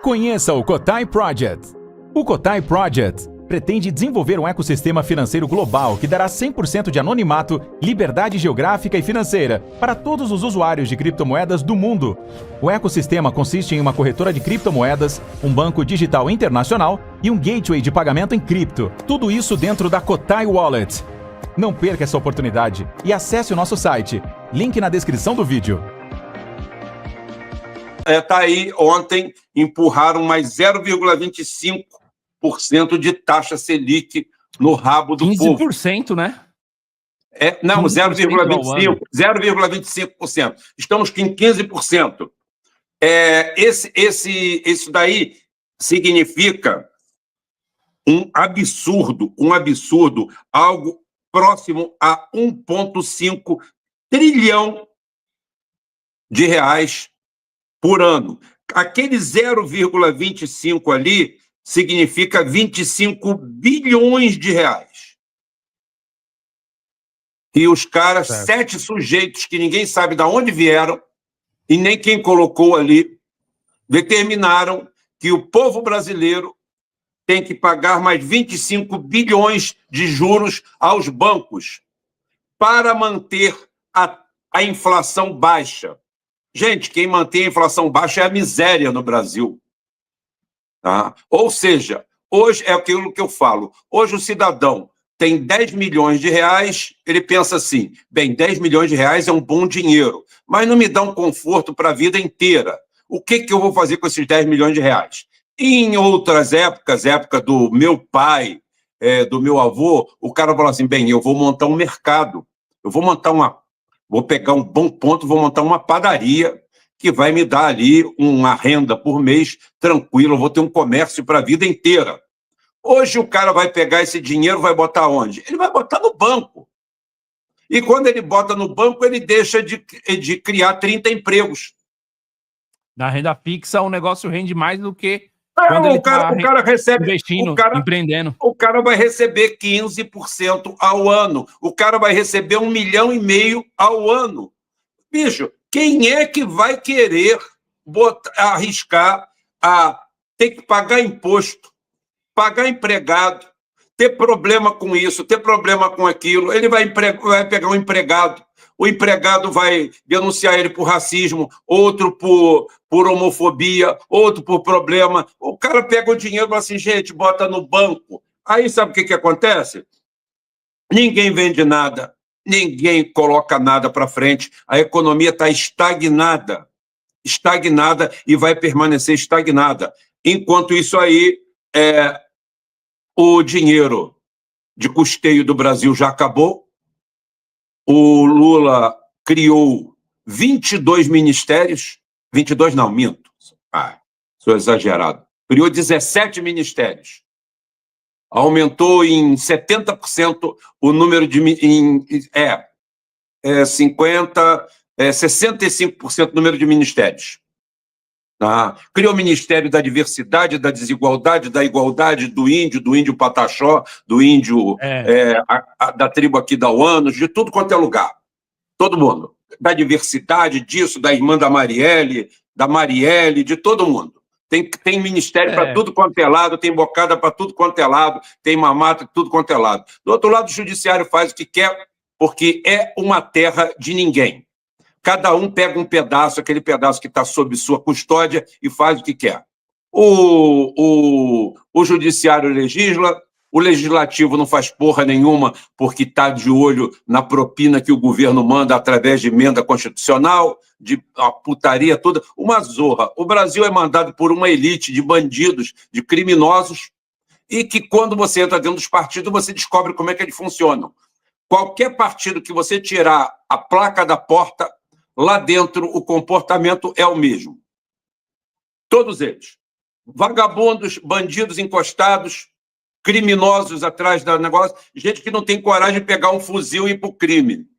Conheça o Cotai Project. O Cotai Project pretende desenvolver um ecossistema financeiro global que dará 100% de anonimato, liberdade geográfica e financeira para todos os usuários de criptomoedas do mundo. O ecossistema consiste em uma corretora de criptomoedas, um banco digital internacional e um gateway de pagamento em cripto. Tudo isso dentro da Cotai Wallet. Não perca essa oportunidade e acesse o nosso site. Link na descrição do vídeo. Tá aí, ontem empurraram mais 0,25% de taxa Selic no rabo do 15%, povo. né? Não, 0,25%. Estamos em 15%. Isso daí significa um absurdo, algo próximo a 1,5 trilhão de reais por ano. Aquele 0,25 ali significa 25 bilhões de reais. E os caras, 7 sujeitos que ninguém sabe de onde vieram e nem quem colocou ali, determinaram que o povo brasileiro tem que pagar mais 25 bilhões de juros aos bancos para manter a inflação baixa. Gente, quem mantém a inflação baixa é a miséria no Brasil. Tá? Ou seja, hoje é aquilo que eu falo. Hoje o cidadão tem 10 milhões de reais, ele pensa assim, bem, 10 milhões de reais é um bom dinheiro, mas não me dá um conforto para a vida inteira. O que eu vou fazer com esses 10 milhões de reais? Em outras épocas, época do meu pai, do meu avô, o cara falou assim, bem, eu vou montar um mercado, vou pegar um bom ponto, vou montar uma padaria que vai me dar ali uma renda por mês tranquilo, eu vou ter um comércio para a vida inteira. Hoje o cara vai pegar esse dinheiro, vai botar onde? Ele vai botar no banco. E quando ele bota no banco, ele deixa de criar 30 empregos. Na renda fixa, o negócio rende mais do que quando ele o cara recebe, investindo, empreendendo. O cara vai receber 15% ao ano. O cara vai receber 1,5 milhão ao ano. Bicho, quem é que vai querer arriscar a ter que pagar imposto, pagar empregado, ter problema com isso, ter problema com aquilo? Ele vai pegar um empregado, o empregado vai denunciar ele por racismo, outro por homofobia, outro por problema. O cara pega o dinheiro e fala assim, gente, bota no banco. Aí sabe o que acontece? Ninguém vende nada. Ninguém coloca nada para frente, a economia está estagnada e vai permanecer estagnada. Enquanto isso aí, o dinheiro de custeio do Brasil já acabou, o Lula criou 22 ministérios, 22 não, minto, sou exagerado, criou 17 ministérios. Aumentou em 70% o número de... 65% o número de ministérios. Tá? Criou o Ministério da Diversidade, da Desigualdade, da Igualdade, do índio Pataxó, do índio da tribo aqui da UANOS, de tudo quanto é lugar. Todo mundo. Da diversidade, disso, da irmã da Marielle, de todo mundo. Tem ministério para tudo quanto é lado, tem bocada para tudo quanto é lado, tem mamata para tudo quanto é lado. Do outro lado, o judiciário faz o que quer, porque é uma terra de ninguém. Cada um pega um pedaço, aquele pedaço que está sob sua custódia, e faz o que quer. O judiciário legisla, o legislativo não faz porra nenhuma porque está de olho na propina que o governo manda através de emenda constitucional, de a putaria toda, uma zorra. O Brasil é mandado por uma elite de bandidos, de criminosos, e que quando você entra dentro dos partidos, você descobre como é que eles funcionam. Qualquer partido que você tirar a placa da porta, lá dentro o comportamento é o mesmo. Todos eles. Vagabundos, bandidos encostados, criminosos atrás do negócio, gente que não tem coragem de pegar um fuzil e ir para o crime.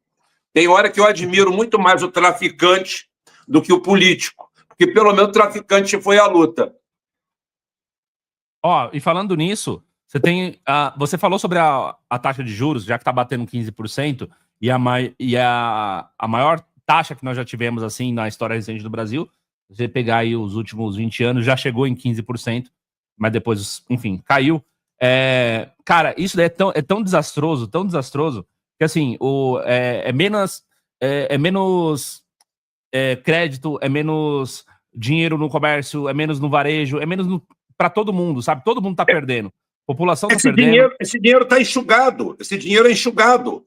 Tem hora que eu admiro muito mais o traficante do que o político, porque pelo menos o traficante foi à luta. E falando nisso, você falou sobre a taxa de juros, já que está batendo 15%, e a maior taxa que nós já tivemos assim na história recente do Brasil, Se você pegar aí os últimos 20 anos, já chegou em 15%, mas depois, enfim, caiu. Cara, isso daí é tão desastroso, que assim, é menos crédito, é menos dinheiro no comércio, é menos no varejo, é menos para todo mundo, sabe? Todo mundo tá perdendo. A população tá perdendo. Esse dinheiro tá enxugado. Esse dinheiro é enxugado.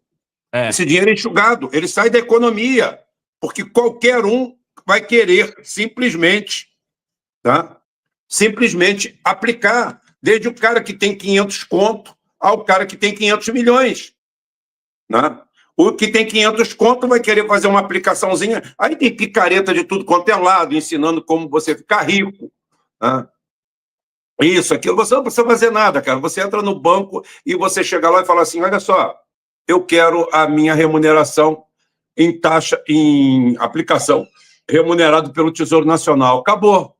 Esse dinheiro é enxugado. Ele sai da economia. Porque qualquer um vai querer simplesmente, tá? Simplesmente aplicar. Desde o cara que tem 500 conto ao cara que tem 500 milhões. Né? O que tem 500 conto vai querer fazer uma aplicaçãozinha. Aí tem picareta de tudo quanto é lado, ensinando como você ficar rico. Né? Isso, aquilo. Você não precisa fazer nada, cara. Você entra no banco e você chega lá e fala assim, olha só, eu quero a minha remuneração em taxa, em aplicação, remunerado pelo Tesouro Nacional. Acabou.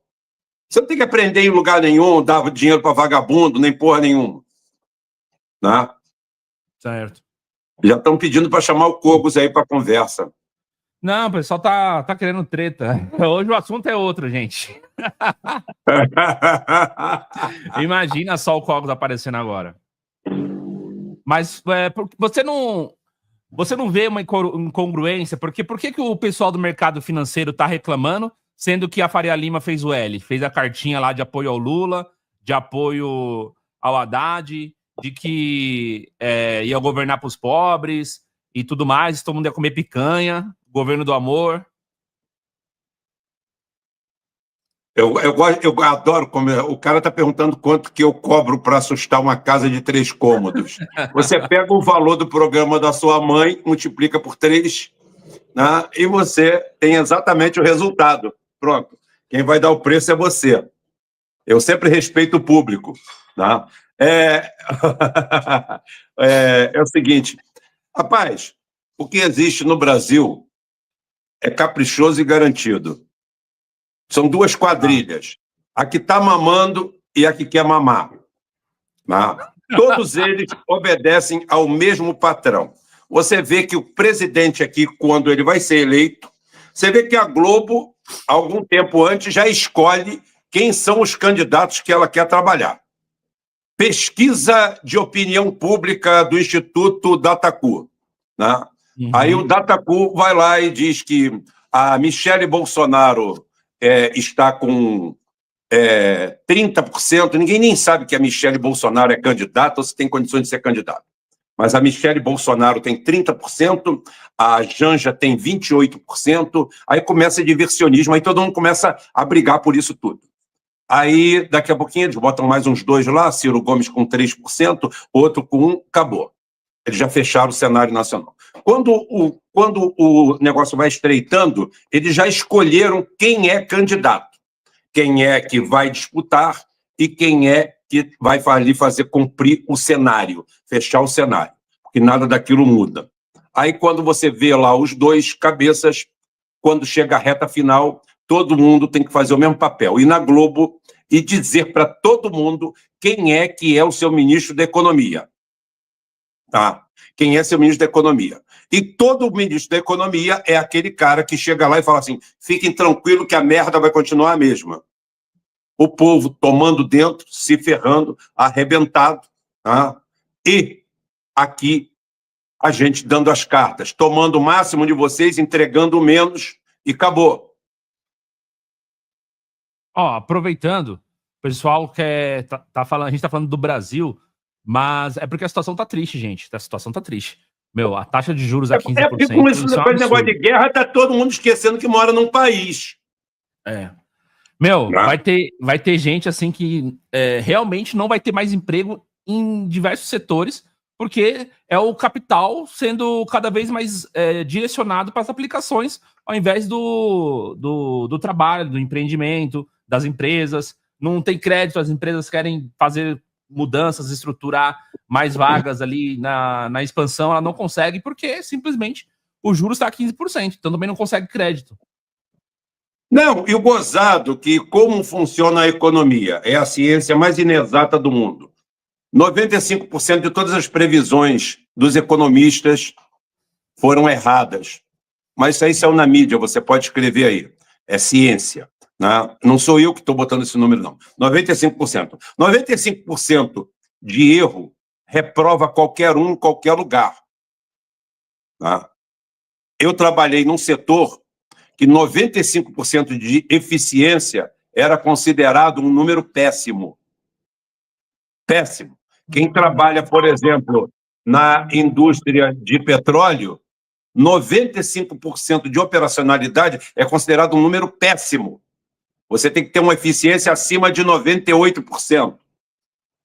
Você não tem que aprender em lugar nenhum, dar dinheiro para vagabundo, nem porra nenhuma. Né? Certo. Já estão pedindo para chamar o Cogos aí para conversa. Não, o pessoal tá querendo treta. Hoje o assunto é outro, gente. Imagina só o Cogos aparecendo agora. Mas você não vê uma incongruência? Porque por que o pessoal do mercado financeiro tá reclamando, sendo que a Faria Lima fez o L? Fez a cartinha lá de apoio ao Lula, de apoio ao Haddad, de que ia governar para os pobres e tudo mais, todo mundo ia comer picanha, governo do amor. Eu adoro como o cara está perguntando quanto que eu cobro para assustar uma casa de 3 cômodos. Você pega o valor do programa da sua mãe, multiplica por 3, né, e você tem exatamente o resultado. Pronto. Quem vai dar o preço é você. Eu sempre respeito o público. Né? É o seguinte, rapaz, o que existe no Brasil é caprichoso e garantido. São 2 quadrilhas, a que está mamando e a que quer mamar. Né? Todos eles obedecem ao mesmo patrão. Você vê que o presidente aqui, quando ele vai ser eleito, você vê que a Globo, algum tempo antes, já escolhe quem são os candidatos que ela quer trabalhar. Pesquisa de opinião pública do Instituto Dataku. Né? Uhum. Aí o Dataku vai lá e diz que a Michele Bolsonaro está com 30%. Ninguém nem sabe que a Michele Bolsonaro é candidata ou se tem condições de ser candidata. Mas a Michele Bolsonaro tem 30%, a Janja tem 28%, aí começa diversionismo, aí todo mundo começa a brigar por isso tudo. Aí, daqui a pouquinho, eles botam mais uns 2 lá, Ciro Gomes com 3%, outro com 1%, acabou. Eles já fecharam o cenário nacional. Quando o negócio vai estreitando, eles já escolheram quem é candidato, quem é que vai disputar e quem é que vai ali fazer cumprir o cenário, fechar o cenário, porque nada daquilo muda. Aí, quando você vê lá os 2 cabeças, quando chega a reta final, todo mundo tem que fazer o mesmo papel, ir na Globo e dizer para todo mundo quem é que é o seu ministro da Economia. Tá? Quem é seu ministro da Economia. E todo ministro da Economia é aquele cara que chega lá e fala assim, fiquem tranquilos que a merda vai continuar a mesma. O povo tomando dentro, se ferrando, arrebentado. Tá? E aqui a gente dando as cartas, tomando o máximo de vocês, entregando o menos e acabou. Aproveitando, o pessoal a gente tá falando do Brasil, mas é porque a situação tá triste, gente. A situação tá triste. Meu, a taxa de juros a 15%. Porque com isso, depois do negócio de guerra, tá todo mundo esquecendo que mora num país. Meu, vai ter gente assim que realmente não vai ter mais emprego em diversos setores, porque é o capital sendo cada vez mais direcionado para as aplicações, ao invés do trabalho, do empreendimento, das empresas. Não tem crédito, as empresas querem fazer mudanças, estruturar mais vagas ali na expansão, ela não consegue porque simplesmente o juros está a 15%, então também não consegue crédito. Não, e o gozado que como funciona a economia é a ciência mais inexata do mundo. 95% de todas as previsões dos economistas foram erradas. Mas isso aí saiu na mídia, você pode escrever aí. É ciência. Né? Não sou eu que estou botando esse número, não. 95%. 95% de erro reprova qualquer um em qualquer lugar. Tá? Eu trabalhei num setor que 95% de eficiência era considerado um número péssimo. Péssimo. Quem trabalha, por exemplo, na indústria de petróleo, 95% de operacionalidade é considerado um número péssimo. Você tem que ter uma eficiência acima de 98%.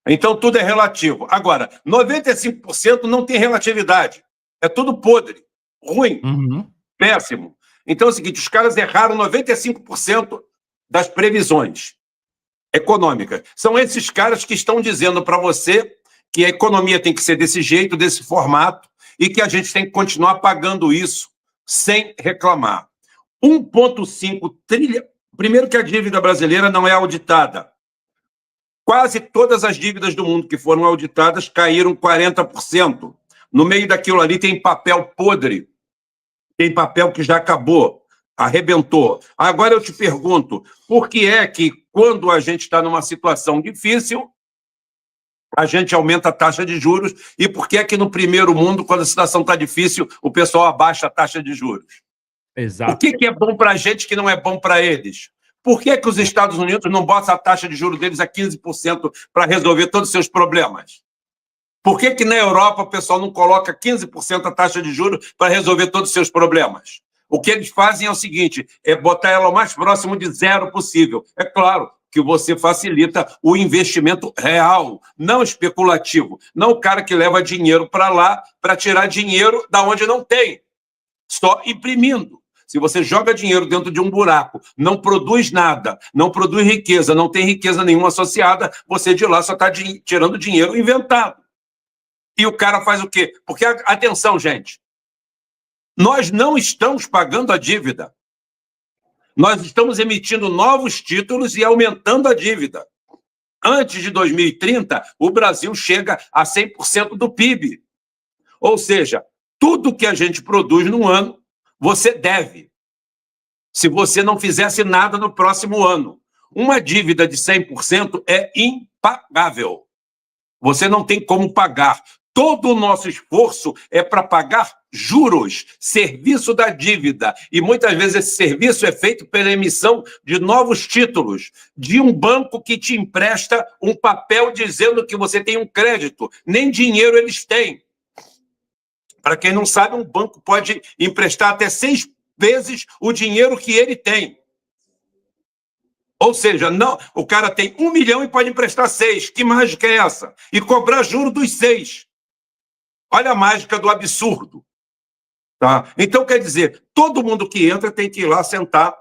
Então, tudo é relativo. Agora, 95% não tem relatividade. É tudo podre, ruim, péssimo. Então é o seguinte, os caras erraram 95% das previsões econômicas. São esses caras que estão dizendo para você que a economia tem que ser desse jeito, desse formato, e que a gente tem que continuar pagando isso sem reclamar. 1,5 trilhão... Primeiro que a dívida brasileira não é auditada. Quase todas as dívidas do mundo que foram auditadas caíram 40%. No meio daquilo ali tem papel podre, tem papel que já acabou, arrebentou. Agora eu te pergunto, por que é que quando a gente está numa situação difícil, a gente aumenta a taxa de juros, e por que é que no primeiro mundo, quando a situação está difícil, o pessoal abaixa a taxa de juros? Exato. O que é bom para a gente que não é bom para eles? Por que que os Estados Unidos não botam a taxa de juros deles a 15% para resolver todos os seus problemas? Por que que na Europa o pessoal não coloca 15% a taxa de juros para resolver todos os seus problemas? O que eles fazem é o seguinte, é botar ela o mais próximo de zero possível. É claro que você facilita o investimento real, não especulativo. Não o cara que leva dinheiro para lá para tirar dinheiro da onde não tem, só imprimindo. Se você joga dinheiro dentro de um buraco, não produz nada, não produz riqueza, não tem riqueza nenhuma associada, você de lá só está tirando dinheiro inventado. E o cara faz o quê? Porque, atenção, gente, nós não estamos pagando a dívida. Nós estamos emitindo novos títulos e aumentando a dívida. Antes de 2030, o Brasil chega a 100% do PIB. Ou seja, tudo que a gente produz num ano, você deve. Se você não fizesse nada no próximo ano. Uma dívida de 100% é impagável. Você não tem como pagar. Todo o nosso esforço é para pagar juros, serviço da dívida. E muitas vezes esse serviço é feito pela emissão de novos títulos, de um banco que te empresta um papel dizendo que você tem um crédito. Nem dinheiro eles têm. Para quem não sabe, um banco pode emprestar até 6 vezes o dinheiro que ele tem. Ou seja, não, o cara tem 1 milhão e pode emprestar 6. Que mágica é essa? E cobrar juro dos 6. Olha a mágica do absurdo. Tá? Então, quer dizer, todo mundo que entra tem que ir lá sentar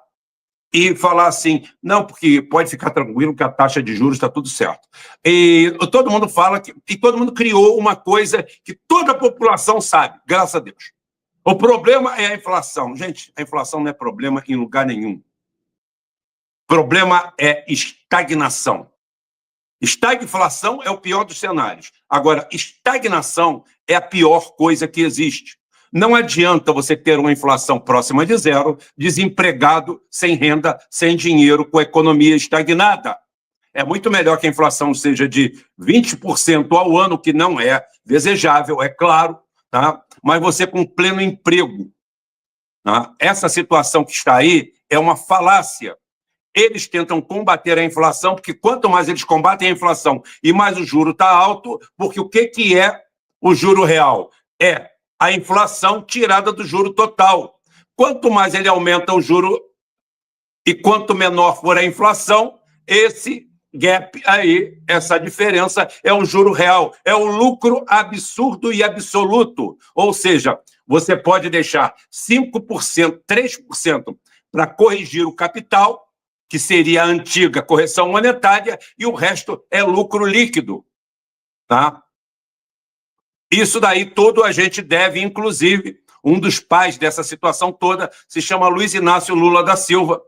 e falar assim, não, porque pode ficar tranquilo que a taxa de juros está tudo certo. E todo mundo fala que... E todo mundo criou uma coisa que toda a população sabe, graças a Deus. O problema é a inflação. Gente, a inflação não é problema em lugar nenhum. Problema é estagnação. Estagflação é o pior dos cenários. Agora, estagnação é a pior coisa que existe. Não adianta você ter uma inflação próxima de zero, desempregado, sem renda, sem dinheiro, com a economia estagnada. É muito melhor que a inflação seja de 20% ao ano, que não é desejável, é claro, tá? Mas você com pleno emprego. Tá? Essa situação que está aí é uma falácia. Eles tentam combater a inflação, porque quanto mais eles combatem a inflação e mais o juro está alto, porque o que é o juro real? É a inflação tirada do juro total. Quanto mais ele aumenta o juro e quanto menor for a inflação, esse gap aí, essa diferença é o juro real, é o lucro absurdo e absoluto. Ou seja, você pode deixar 5%, 3% para corrigir o capital, que seria a antiga correção monetária, e o resto é lucro líquido. Tá? Isso daí todo a gente deve, inclusive, um dos pais dessa situação toda se chama Luiz Inácio Lula da Silva,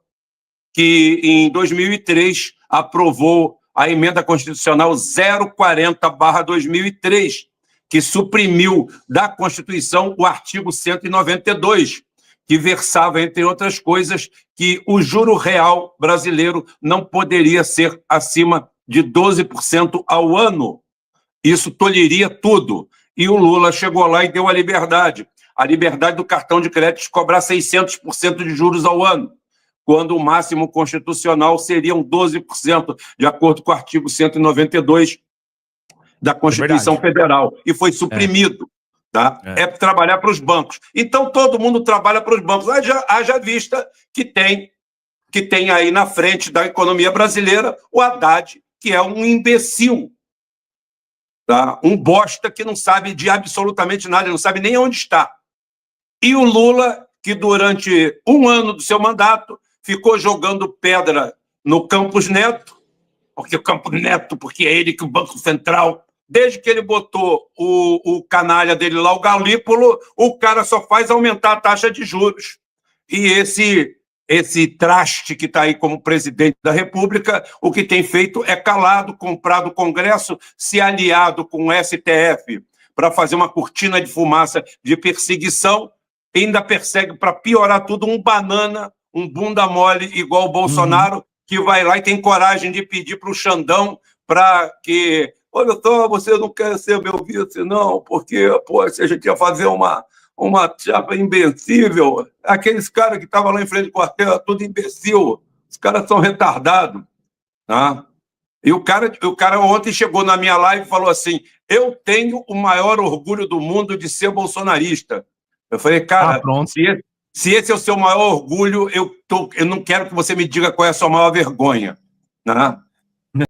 que em 2003 aprovou a emenda constitucional 040/2003, que suprimiu da Constituição o artigo 192, que versava, entre outras coisas, que o juro real brasileiro não poderia ser acima de 12% ao ano. Isso tolheria tudo. E o Lula chegou lá e deu a liberdade do cartão de crédito de cobrar 600% de juros ao ano, quando o máximo constitucional seriam 12%, de acordo com o artigo 192 da Constituição Federal, e foi suprimido. Tá? É trabalhar para os bancos. Então, todo mundo trabalha para os bancos. Haja vista que tem aí na frente da economia brasileira o Haddad, que é um imbecil, tá? Um bosta que não sabe de absolutamente nada, não sabe nem onde está. E o Lula, que durante um ano do seu mandato ficou jogando pedra no Campos Neto, porque é ele que o Banco Central, desde que ele botou o canalha dele lá, o Galípolo, o cara só faz aumentar a taxa de juros. E esse traste que está aí como presidente da República, o que tem feito é calado, comprado o Congresso, se aliado com o STF para fazer uma cortina de fumaça de perseguição, e ainda persegue, para piorar tudo, um banana, um bunda mole igual o Bolsonaro, que vai lá e tem coragem de pedir para o Xandão para que... Olha só, você não quer ser meu vice, não, porque, pô, se a gente ia fazer uma chapa imbecível, aqueles caras que estavam lá em frente do quartel, tudo imbecil, os caras são retardados. Tá? E o cara ontem chegou na minha live e falou assim, eu tenho o maior orgulho do mundo de ser bolsonarista. Eu falei, cara, se esse é o seu maior orgulho, eu não quero que você me diga qual é a sua maior vergonha. Né?